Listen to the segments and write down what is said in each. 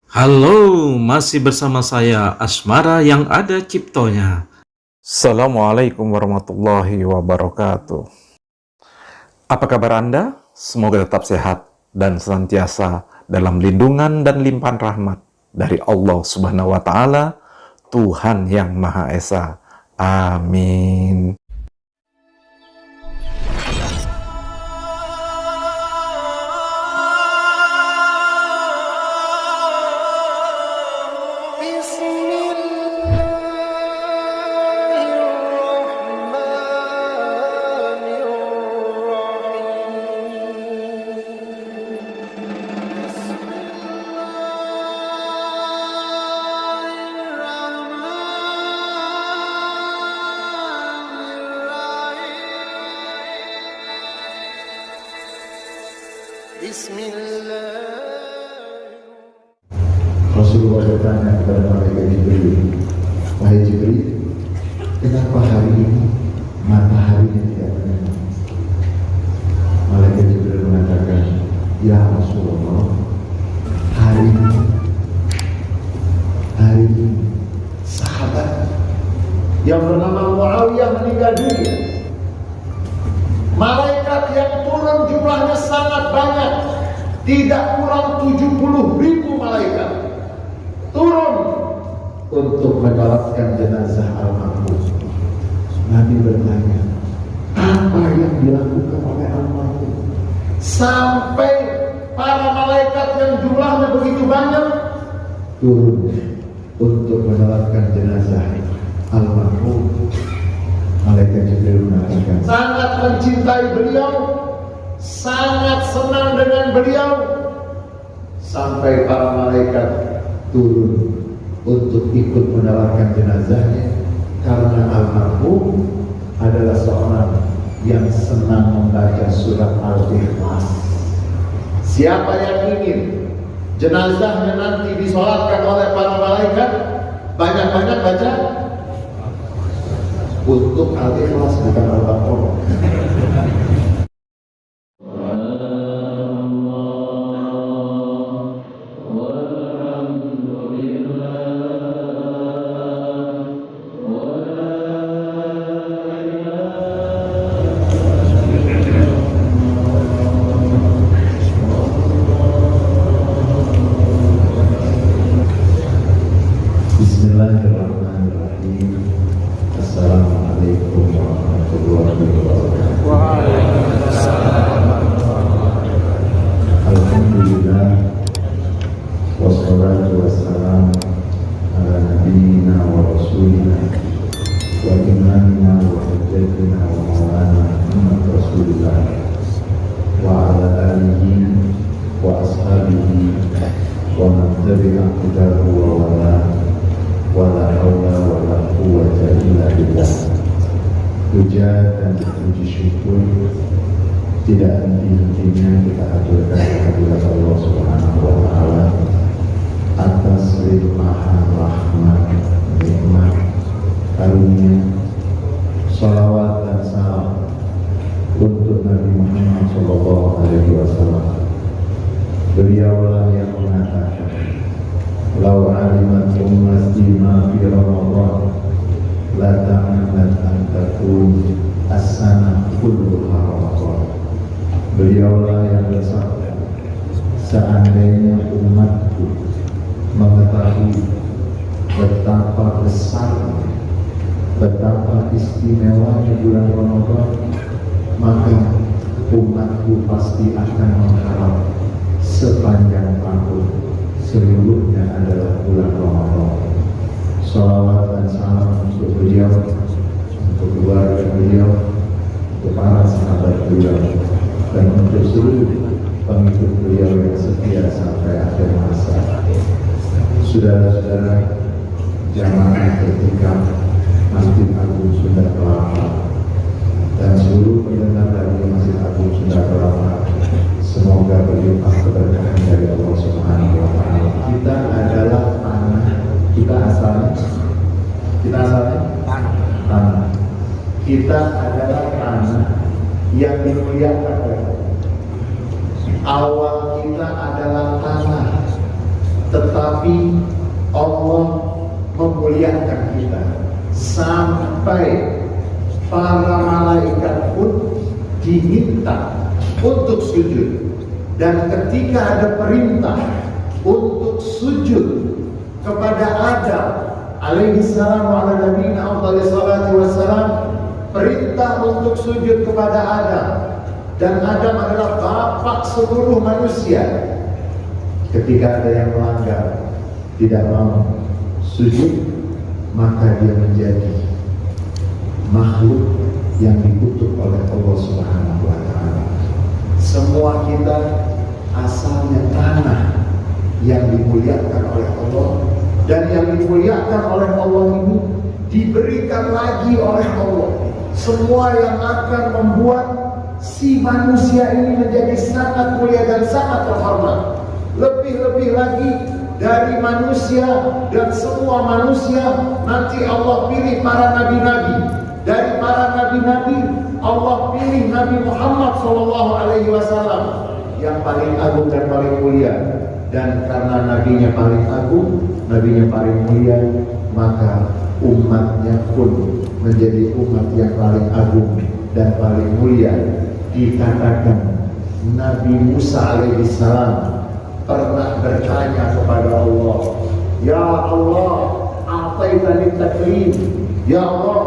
Halo, masih bersama saya Asmara yang ada ciptonya. Assalamualaikum warahmatullahi wabarakatuh. Apa kabar Anda? Semoga tetap sehat dan senantiasa dalam lindungan dan limpahan rahmat dari Allah Subhanahu wa Ta'ala, Tuhan yang Maha Esa. Amin. Rasulullah bertanya kepada malaikat Jibril, "Wahai Jibril, kenapa hari ini mataharinya tidak terbenam?" Malaikat Jibril mengatakan, "Ya Rasulullah, hari ini sahabat yang bernama Muawiyah meninggal dunia. Malaikat yang turun jumlahnya sangat banyak, tidak kurang 70.000 malaikat turun untuk menyolatkan jenazah almarhum." Nabi bertanya, apa yang dilakukan oleh almarhum sampai para malaikat yang jumlahnya begitu banyak turun untuk menyolatkan jenazah almarhum? Malaikat Jibril mengatakan, sangat mencintai beliau, sangat senang dengan beliau, sampai para malaikat turun untuk ikut menyolatkan jenazahnya, karena almarhum adalah seorang yang senang membaca surat Al-Ikhlas. Siapa yang ingin jenazahnya nanti disolatkan oleh para malaikat, banyak-banyak baca untuk Al-Ikhlas, bukan Al-Baqarah. Bismillahirrahmanirrahim. Assalamualaikum warahmatullahi wabarakatuh. Alhamdulillah, wassalatu wassalamu ala nabiyyina wa rasulina wa imamina wa hujjatina wa maulana Muhammad Rasulullah wa ala alihi wa ashabihi wa man tabi'a hudahu wa wala wala haula wala quwwata illa billah. Puja dan puji syukur tidak henti-hentinya kita haturkan kehadirat Allah Subhanahu wa Ta'ala atas limpahan rahmat, nikmat, karunia, salawat dan salam untuk Nabi Muhammad Sallallahu Alaihi Wasallam. Beliaulah yang mengatakan, "Lau alimat ummati ma fi Ramadan la ta'amat an takun as-sana kulluha Ramadan." Beliaulah yang bersabda, seandainya umatku mengetahui betapa besarnya, betapa istimewanya bulan Ramadan, maka umatku pasti akan mengharap sepanjang tahun seluruhnya adalah bulan Ramadan. Salawat dan salam untuk beliau, untuk keluarga beliau, untuk para sahabat beliau, dan untuk seluruh pengikut beliau yang setia sampai akhir masa. Saudara-saudara jamaah ketika Masjid Agung Sunda Kelapa dan seluruh pendengar dari Masjid Agung Sunda Kelapa, semoga berlimpah keberkahan dari Allah Subhanahu wa Ta'ala. Kita adalah tanah, kita asalnya tanah. Kita adalah tanah yang dimuliakan oleh Allah. Awal kita adalah tanah, tetapi Allah memuliakan kita sampai para malaikat pun diminta untuk sujud. Dan ketika ada perintah untuk sujud kepada Adam alaihi salam wa ala nabiyina afdhalis salati wassalam, perintah untuk sujud kepada Adam, dan Adam adalah bapak seluruh manusia. Ketika ada yang melanggar, tidak mau sujud, maka dia menjadi makhluk yang dikutuk oleh Allah Subhanahu wa ta'ala. Semua kita asalnya tanah yang dimuliakan oleh Allah, dan yang dimuliakan oleh Allah ini diberikan lagi oleh Allah. Semua yang akan membuat si manusia ini menjadi sangat mulia dan sangat terhormat. Lebih-lebih lagi dari manusia dan semua manusia, nanti Allah pilih para nabi-nabi. Dari para nabi-nabi, Allah pilih Nabi Muhammad SAW yang paling agung dan paling mulia. Dan karena nabinya paling agung, nabinya paling mulia, maka umatnya pun menjadi umat yang paling agung dan paling mulia. Dikatakan Nabi Musa alaihissalam pernah bertanya kepada Allah, "Ya Allah, ataitani taklim. Ya Allah,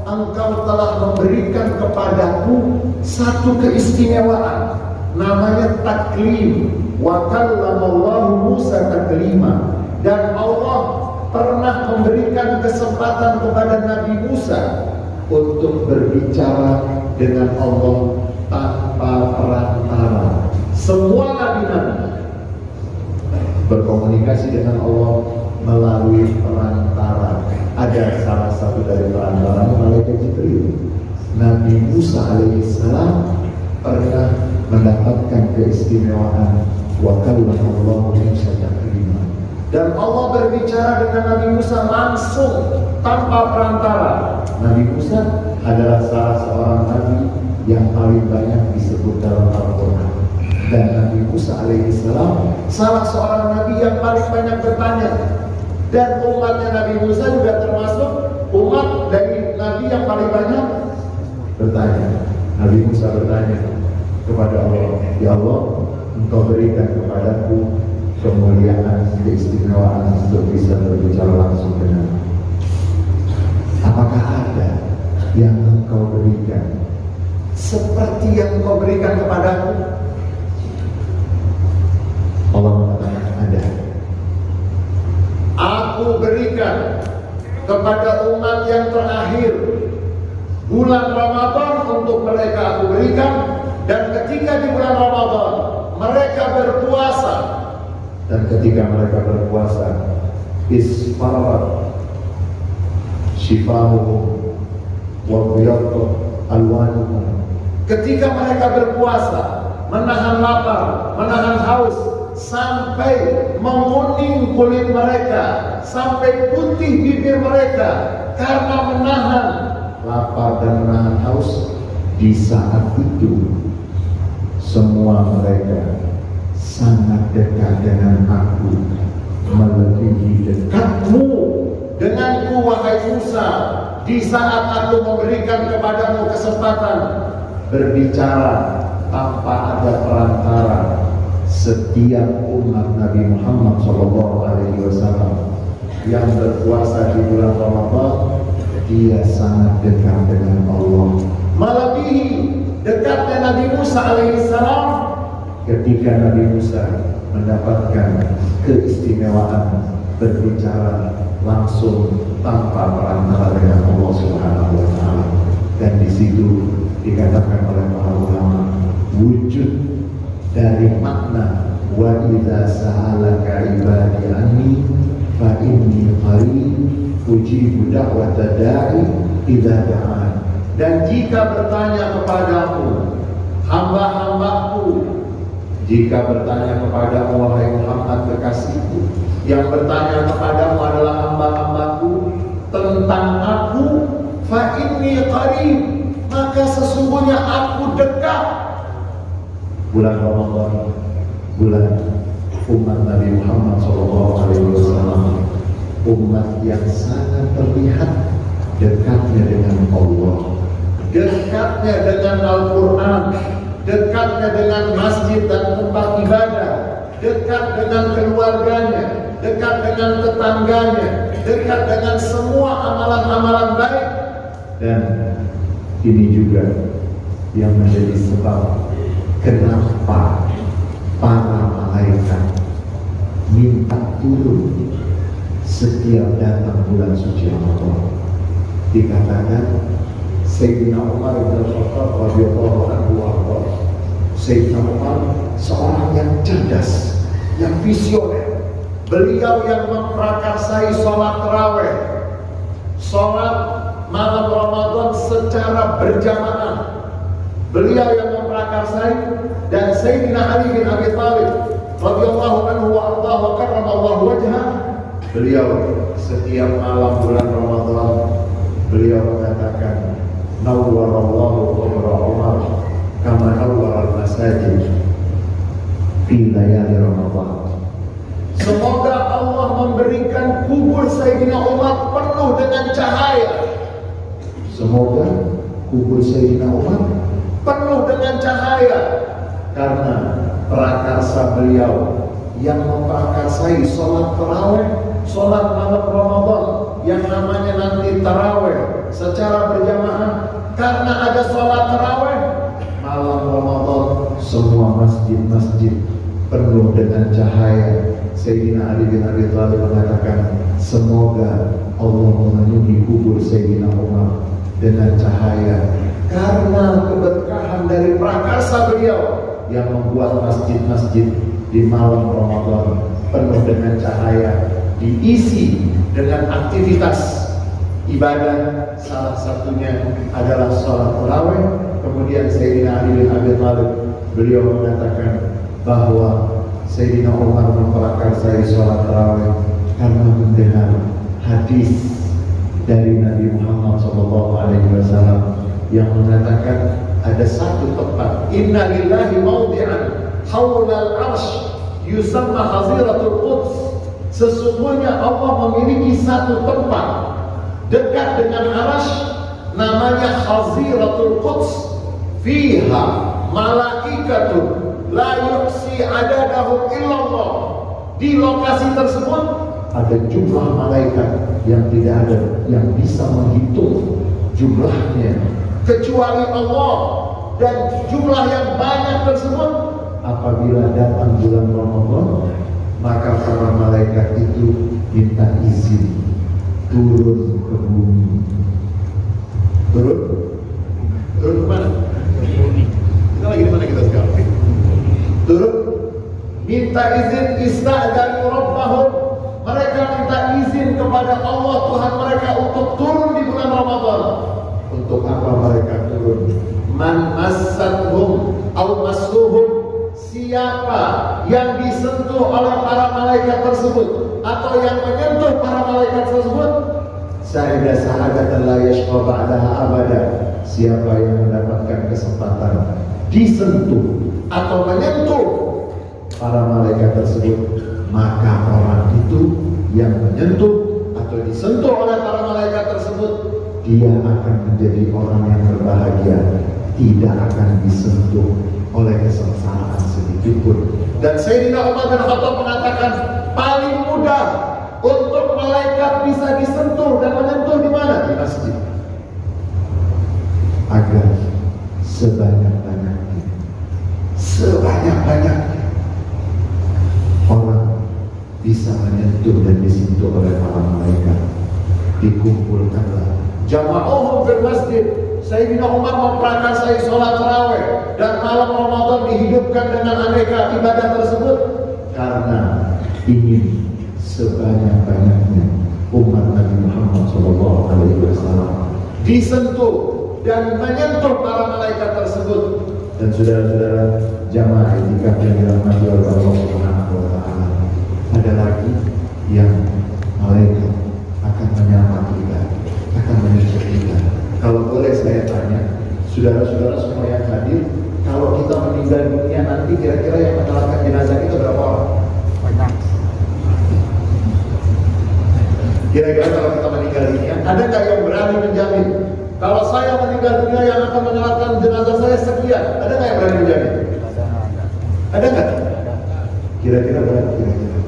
Engkau telah memberikan kepadaku satu keistimewaan, namanya taklim. Wa kallamallahu Musa taklima." Dan Allah pernah memberikan kesempatan kepada Nabi Musa untuk berbicara dengan Allah tanpa perantara. Semua nabi-nabi berkomunikasi dengan Allah melalui perantara. Ada salah satu dari perantara malaikat Jibril. Nabi Musa alaihissalam pernah mendapatkan keistimewaan wa kallamallahu Musa taklima. Dan Allah berbicara dengan Nabi Musa langsung tanpa perantara. Nabi Musa adalah salah seorang nabi yang paling banyak disebut dalam Al-Quran. Dan Nabi Musa alaihissalam salah seorang nabi yang paling banyak bertanya. Dan umatnya Nabi Musa juga termasuk umat dari nabi yang paling banyak bertanya. Nabi Musa bertanya kepada Allah, "Ya Allah, Engkau berikan kepadaku kemuliaan, keistimewaan untuk bisa berbicara langsung dengan. Apakah ada yang Engkau berikan seperti yang Engkau berikan kepadaku?" Allah mengatakan, "Ada. Aku berikan kepada umat yang terakhir bulan Ramadan untuk mereka aku berikan, dan ketika di bulan Ramadan mereka berpuasa, dan ketika mereka berpuasa isfarat shifahuhum wa biyadtu alwanuhum." Ketika mereka berpuasa, menahan lapar, menahan haus, sampai menguning kulit mereka, sampai putih bibir mereka karena menahan lapar dan menahan haus. Di saat itu semua mereka sangat dekat dengan aku, melebihi dekatmu denganku wahai Musa. Di saat aku memberikan kepadamu kesempatan berbicara tanpa ada perantara, setiap umat Nabi Muhammad SAW yang berpuasa di bulan Ramadan, dia sangat dekat dengan Allah, melebihi dekatnya Nabi Musa alaihissalam. Ketika Nabi Musa mendapatkan keistimewaan berbicara langsung tanpa perantara dengan Allah Subhanahu wa ta'ala. Dan di situ dikatakan oleh para ulama, wujud dari makna wa idza sa'alaka ibadi anni fa inni qarib ujibu da'wata da'i idza da'an. Dan jika bertanya kepadamu hamba-hambaku, jika bertanya kepadamu wahai Muhammad kekasihku, yang bertanya kepadamu adalah hamba-hambaku tentang aku, fa inni qarib, maka sesungguhnya aku dekat. Bulan Ramadan, bulan umat Nabi Muhammad SAW, umat yang sangat terlihat dekatnya dengan Allah, dekatnya dengan Al-Quran, dekatnya dengan masjid dan tempat ibadah, dekat dengan keluarganya, dekat dengan tetangganya, dekat dengan semua amalan-amalan baik. Dan ini juga yang menjadi sebab kenapa para malaikat minta turun setiap datang bulan suci Ramadan. Dikatakan Sayyidina Umar bin Khattab radhiyallahu anhu warḍah, Sayyidina Umar seorang yang cerdas, yang visioner. Beliau yang memprakarsai sholat tarawih, sholat malam Ramadan secara berjamaah. Beliau yang memprakarsai, dan Sayyidina Ali bin Abi Thalib radhiyallahu anhu wa ardhahu wa karramallahu wajhah, beliau setiap malam bulan Ramadan beliau mengatakan, nawwarallahu qabra Umar kama nawwara al-masajid fi layali Ramadan. Semoga Allah memberikan kubur Sayyidina Umar penuh dengan cahaya. Semoga kubur Sayyidina Umar penuh dengan cahaya, karena prakarsa beliau yang memprakarsai sholat tarawih, sholat malam Ramadan yang namanya nanti tarawih secara berjamaah. Karena ada sholat tarawih malam Ramadan, semua masjid-masjid penuh dengan cahaya. Sayyidina Ali bin Abi Thalib mengatakan, semoga Allah memenuhi kubur Sayyidina Umar dengan cahaya, karena keberkahan dari prakarsa beliau yang membuat masjid-masjid di malam Ramadan penuh dengan cahaya, diisi dengan aktivitas ibadah. Salah satunya adalah sholat tarawih. Kemudian Sayyidina Ali bin Abi Thalib beliau mengatakan bahwa Sayyidina Umar memprakarsai sholat tarawih karena mendengar hadis dari Nabi Muhammad SAW yang mengatakan ada satu tempat, inna lillahi mawdi'an hawlal arsh yusamma haziratul quds. Sesungguhnya Allah memiliki satu tempat dekat dengan arsh, namanya haziratul quds. Fiha malaikatun la yuhsi adadahum illallah. Di lokasi tersebut ada jumlah malaikat yang tidak ada yang bisa menghitung jumlahnya kecuali Allah, dan jumlah yang banyak tersebut apabila datang bulan Ramadan, maka para malaikat itu minta izin turun ke bumi. Turun ke mana? Kita lagi di mana kita sekarang? Turun, minta izin, ista'dzanu rabbahum. Mereka minta izin kepada Allah Tuhan mereka untuk turun di bulan Ramadan. Untuk apa mereka turun? Man massathum aw massuhum, siapa yang disentuh oleh para malaikat tersebut atau yang menyentuh para malaikat tersebut, sa'ida sa'adatan la yashqa ba'daha abada. Siapa yang mendapatkan kesempatan disentuh atau menyentuh para malaikat tersebut, maka orang itu yang menyentuh atau disentuh oleh para malaikat tersebut, dia akan menjadi orang yang berbahagia, tidak akan disentuh oleh kesengsaraan sedikitpun. Dan Sayyidina Umar bin Khattab mengatakan, paling mudah untuk malaikat bisa disentuh dan menyentuh di mana? Di masjid. Agar sebanyak-banyaknya orang bisa menyentuh dan disentuh oleh para malaikat, dikumpulkanlah jama'uhum fil masjid. Sayyidina Umar memprakarsai sholat tarawih dan malam Ramadan dihidupkan dengan aneka ibadah tersebut karena ingin sebanyak-banyaknya umat Nabi Muhammad SAW disentuh dan menyentuh para malaikat tersebut. Dan saudara-saudara jamaah itikaf yang dirahmati oleh Allah Subhanahu wa taala, ada lagi yang malaikat akan menyapa kita, akan menyentuh kita. Kalau boleh saya tanya, saudara-saudara semua yang hadir, kalau kita meninggal dunia nanti kira-kira yang menyalakan jenazah kita berapa orang? Kira-kira kalau kita meninggal dunia, ada nggak yang berani menjamin? Kalau saya meninggal dunia yang akan menyolatkan jenazah saya sekian, ada nggak yang berani menjamin? Ada nggak? Kira-kira berapa? Kira-kira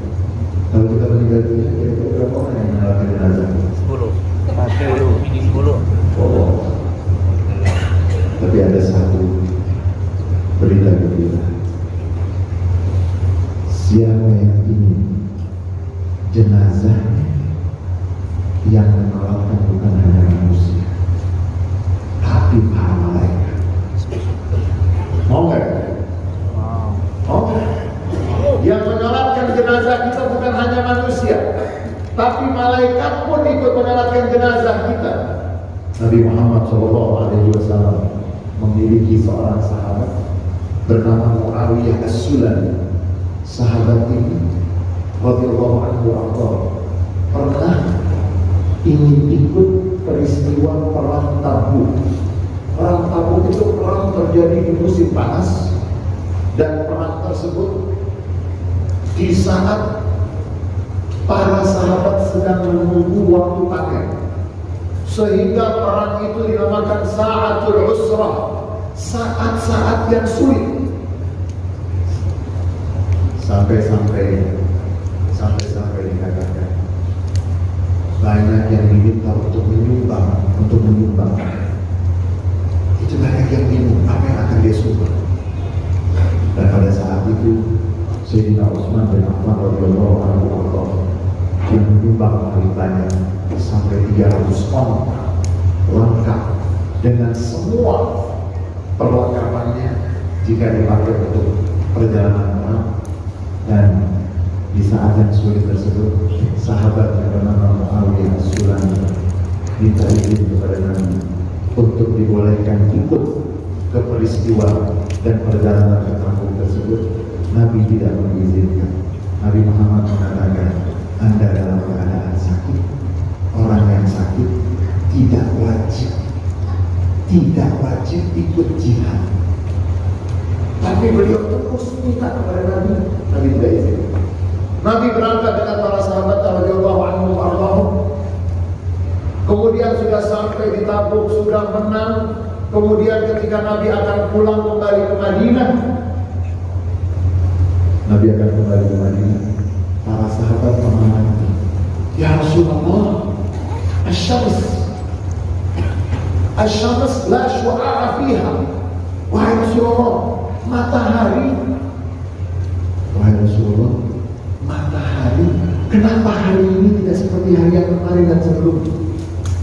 kalau kita meninggal dunia, kira-kira berapa orang yang menyolatkan jenazah? 10. 10. Oh. Tapi ada satu berita gembira. Siapa yang ingin jenazahnya yang menyolatkan bukan hanya manusia, tapi para malaikat. Mau nggak? Mau nggak? Yang menyolatkan jenazah kita bukan hanya manusia, tapi malaikat pun ikut menyolatkan jenazah kita. Nabi Muhammad SAW memiliki seorang sahabat bernama Muawiyah As-Sulami. Sahabat ini radhiyallahu anhu pernah ingin ikut peristiwa perang Tabuk. Perang Tabuk itu perang terjadi di musim panas, dan perang tersebut di saat para sahabat sedang menunggu waktu panen, sehingga perang itu dinamakan Sa'atul Usrah, saat-saat yang sulit. Sampai-sampai dikatakan banyak yang diminta untuk menyumbang. Itu banyak yang bingung apa yang akan dia sumbang. Dan pada saat itu Sayyidina Utsman bin Affan radhiyallahu anhu yang menyumbang paling banyak sampai 300 ton lengkap dengan semua perlengkapannya jika dipakai untuk perjalanan perang. Dan di saat yang sulit tersebut, sahabat yang bernama Muawiyah As-Sulami minta izin kepada Nabi untuk dibolehkan ikut ke peristiwa dan perjalanan ke kampung tersebut. Nabi tidak mengizinkan. Nabi Muhammad mengatakan, Anda dalam keadaan sakit. Orang yang sakit tidak wajib ikut jihad. Tapi beliau terus minta kepada Nabi. Nabi tidak izin. Nabi berangkat dengan para sahabat radhiyallahu anhum warḍahum. Kemudian sudah sampai di Tabuk, sudah menang. Kemudian ketika Nabi akan pulang kembali ke Madinah, para sahabat menanti, Ya Rasulullah, Asy-syams la syu'a'a fiha. Wahai Rasulullah, matahari. Kenapa hari ini tidak seperti hari yang kemarin dan sebelumnya?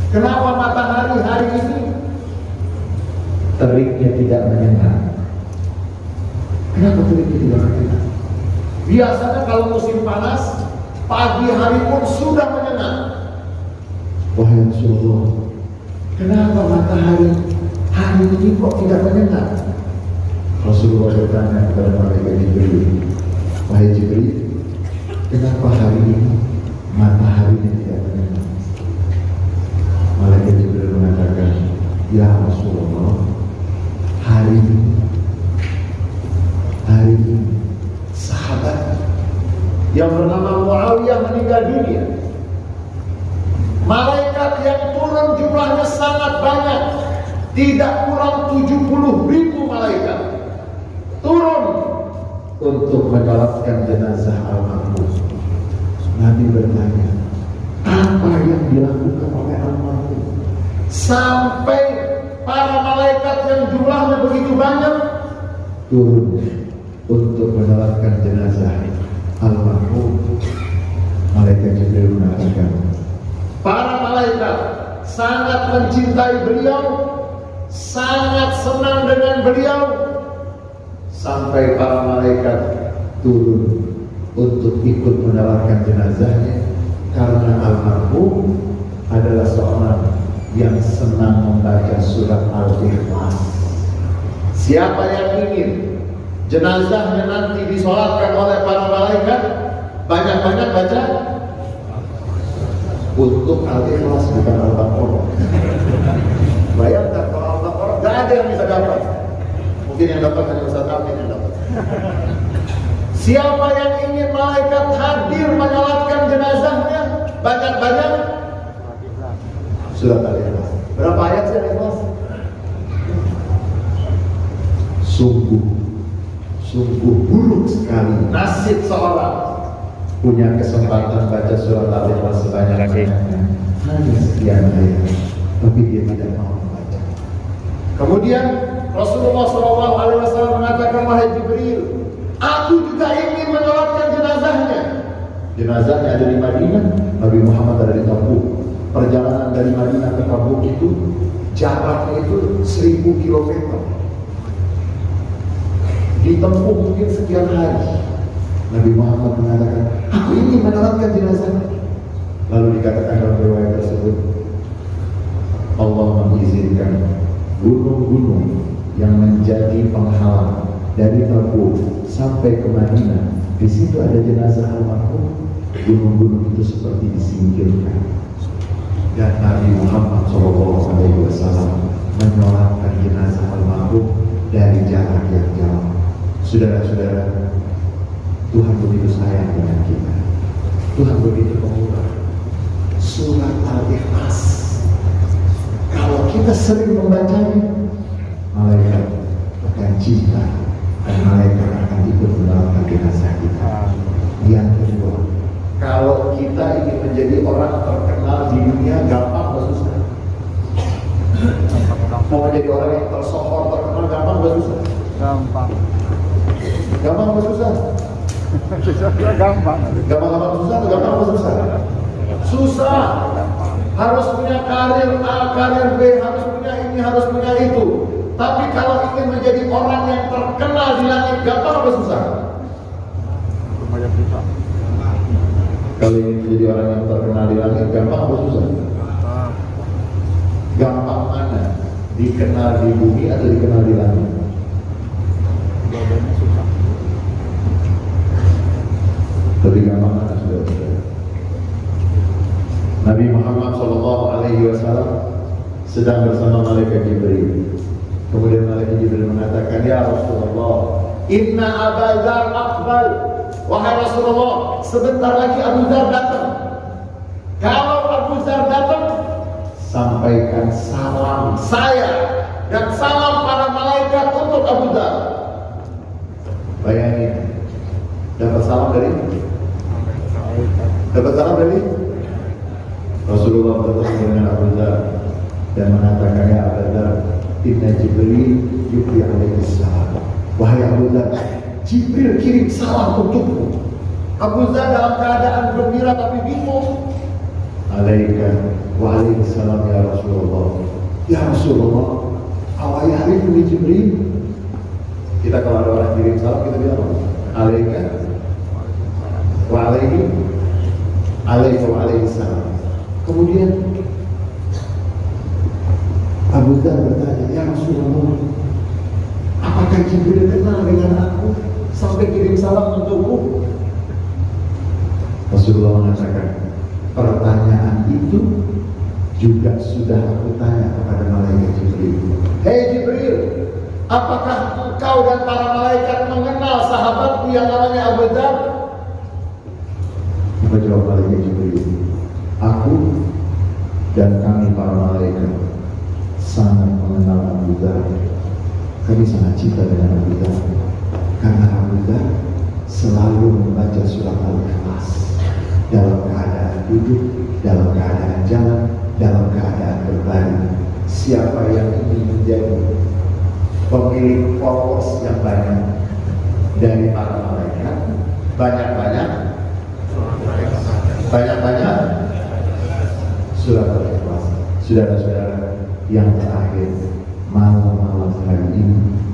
Kenapa matahari hari ini teriknya tidak menyengat? Kenapa teriknya tidak menyengat? Biasanya kalau musim panas, pagi hari pun sudah menyengat. Wahai Rasulullah, kenapa matahari hari ini kok tidak menyengat? Rasulullah bertanya kepada malaikat Jibril, Wahai Jibril, kenapa hari ini matahari tidak menyengat? Malaikat Jibril mengatakan, Ya Rasulullah, hari ini sahabat yang bernama Muawiyah meninggal dunia. Malaikat yang turun jumlahnya sangat banyak, tidak kurang 70.000 malaikat turun untuk menyolatkan jenazah almarhum. Nabi bertanya, apa yang dilakukan oleh almarhum sampai para malaikat yang jumlahnya begitu banyak turun untuk menyolatkan jenazah almarhum? Malaikat Jibril mengatakan, para malaikat sangat mencintai beliau, sangat senang dengan beliau, sampai para malaikat turun untuk ikut menyolatkan jenazahnya, karena almarhum adalah seorang yang senang membaca surat Al-Ikhlas. Siapa yang ingin jenazahnya nanti disolatkan oleh para malaikat, banyak-banyak baca untuk Al-Ikhlas, bukan Al-Baqarah. Bayangkan kalau Al-Baqarah gak ada yang bisa dapat. Mungkin yang dapat hanya Ustaz Amin yang dapat. Siapa yang ingin malaikat hadir menyolatkan jenazahnya, banyak-banyak Surat Al-Ikhlas. Berapa ayat sih Al-Ikhlas? Sungguh buruk sekali nasib seorang punya kesempatan baca surat Al-Ikhlas sebanyak-banyaknya, hanya sekian ayat, tapi dia tidak mau membaca. Kemudian Rasulullah SAW mengatakan, wahai Jibril, aku juga ingin menyolatkan jenazahnya. Jenazahnya ada di Madinah, Nabi Muhammad ada di Tabuk. Perjalanan dari Madinah ke Tabuk itu jaraknya itu 1000 km. Ditempuh mungkin sekian hari. Nabi Muhammad mengatakan, aku ingin menyolatkan jenazahnya. Lalu dikatakan dalam riwayat tersebut, Allah mengizinkan gunung-gunung yang menjadi penghalang dari Tabuk sampai ke Madinah. Di situ ada jenazah almarhum, gunung-gunung itu seperti disingkirkan. Dan Nabi Muhammad SAW menyolatkan jenazah almarhum dari jarak yang jauh. Saudara-saudara, Tuhan begitu sayang dengan kita. Tuhan begitu pemurah. Surat Al-Ikhlas, kalau kita sering membacanya, malaikat akan cinta dan malaikat akan ikut mendoakan jenazah kita. Yang kedua, kalau kita ingin menjadi orang terkenal di dunia, gampang atau susah? Mau menjadi orang yang tersohor, terkenal, gampang atau susah? Gampang. Gampang atau susah? Gampang. Gampang susah atau gampang atau susah? Susah. Harus punya karir A, karir B, harus punya ini, harus punya itu. Tapi kalau ingin menjadi orang yang terkenal di langit, gampang atau susah? Lumayan susah. Kalau ingin menjadi orang yang terkenal di langit, gampang atau susah? Gampang mana? Dikenal di bumi atau dikenal di langit? Dua-duanya susah. Lebih gampang mana, saudara-saudara? Nabi Muhammad SAW sedang bersama malaikat Jibril. Kemudian malaikat Jibril mengatakan, ya Rasulullah, inna Abu Dzar aqbal. Wahai Rasulullah, sebentar lagi Abu Dzar datang. Kalau Abu Dzar datang, sampaikan salam saya dan salam para malaikat untuk Abu Dzar. Bayangin, dapat salam dari Rasulullah bertemu dengan Abu Dzar dan mengatakan, ya Abu Dzar, inna Jibril yuqi alaihi salam. Wahai Abu Dzar, Jibril kirim salam untukmu. Abu Dzar dalam keadaan gembira tapi bingung. Alaika wa alaihi salam ya Rasulullah. Ya Rasulullah, awal hari ini Jibril. Kita kalau ada orang kirim salam, kita bilang apa? Alaika wa alaihi wa alaihi salam. Kemudian Abu Dzar bertanya, ya Rasulullah, apakah Jibril kenal dengan aku sampai kirim salam untukku? Rasulullah mengatakan, pertanyaan itu juga sudah aku tanya kepada malaikat Jibril. Hei Jibril, apakah engkau dan para malaikat mengenal sahabatku yang namanya Abu Dzar? Apa jawab malaikat Jibril? Aku dan kami para malaikat sangat mengenal Abu Dzar. Kami sangat cinta dengan Abu Dzar karena Abu Dzar selalu membaca surat Al-Ikhlas dalam keadaan duduk, dalam keadaan jalan, dalam keadaan berbaring. Siapa yang ingin menjadi pemilik followers yang banyak dari para malaikat, banyak-banyak surat Al-Ikhlas. Saudara-saudara, yang terakhir, malam-malam hari ini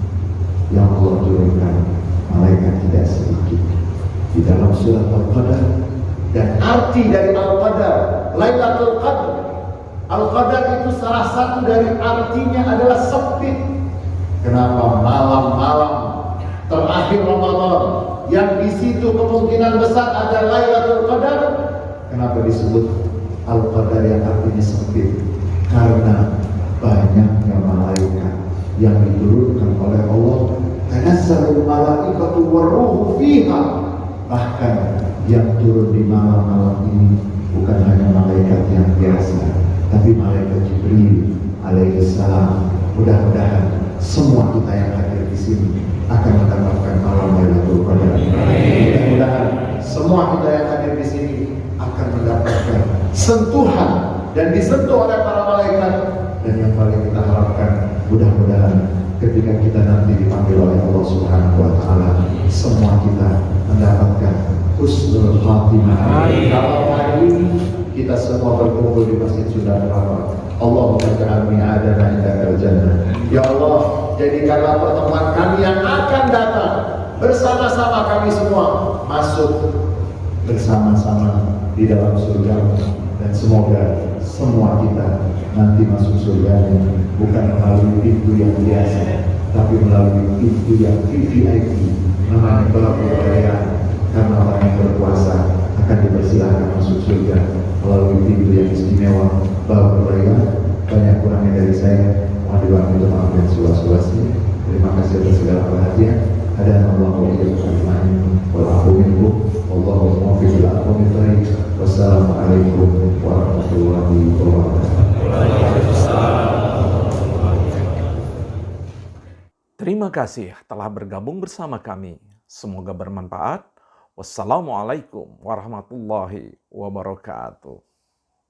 yang Allah turunkan malaikat tidak sedikit di dalam surat Al-Qadar. Dan arti dari Al-Qadar, Lailatul Qadar. Al-Qadar itu salah satu dari artinya adalah sempit. Kenapa malam-malam terakhir Ramadan yang di situ kemungkinan besar ada Lailatul Qadar? Kenapa disebut Al-Qadar yang artinya sempit? Karena banyaknya malaikat yang diturunkan oleh Allah. Tanazzalul malaikatu warruhu fiha. Bahkan yang turun di malam-malam ini bukan hanya malaikat yang biasa, tapi malaikat Mudah-mudahan semua kita yang hadir di sini akan mendapatkan malam Lailatul Qadar. Mudah-mudahan semua kita yang hadir di sini akan mendapatkan sentuhan dan disentuh oleh para malaikat. Dan yang paling kita harapkan, mudah-mudahan ketika kita nanti dipanggil oleh Allah Subhanahu wa Ta'ala, semua kita mendapatkan husnul khatimah. Kalau hari ini kita semua berkumpul di Masjid Sunda Kelapa, Allahumma ja'alni adana indakal jannah. Ya Allah, jadikanlah pertemuan kami yang akan datang bersama-sama, kami semua masuk bersama-sama di dalam surga. Dan semoga semua kita nanti masuk surga bukan melalui pintu yang biasa, tapi melalui pintu yang VVIP, namanya Babul Rayyan. Karena orang yang berpuasa akan dipersilahkan masuk surga melalui pintu yang istimewa, Babul Rayyan. Banyak kurangnya dari saya, mohon dibantu maaf dan seluas-luasnya. Terima kasih atas segala perhatian. Ada Allah wa iyyakum ajma'in wal afu minkum wallahu muwaffiq ila aqwamit thoriq. Wassalamualaikum warahmatullahi wabarakatuh. Terima kasih telah bergabung bersama kami. Semoga bermanfaat. Wassalamualaikum warahmatullahi wabarakatuh.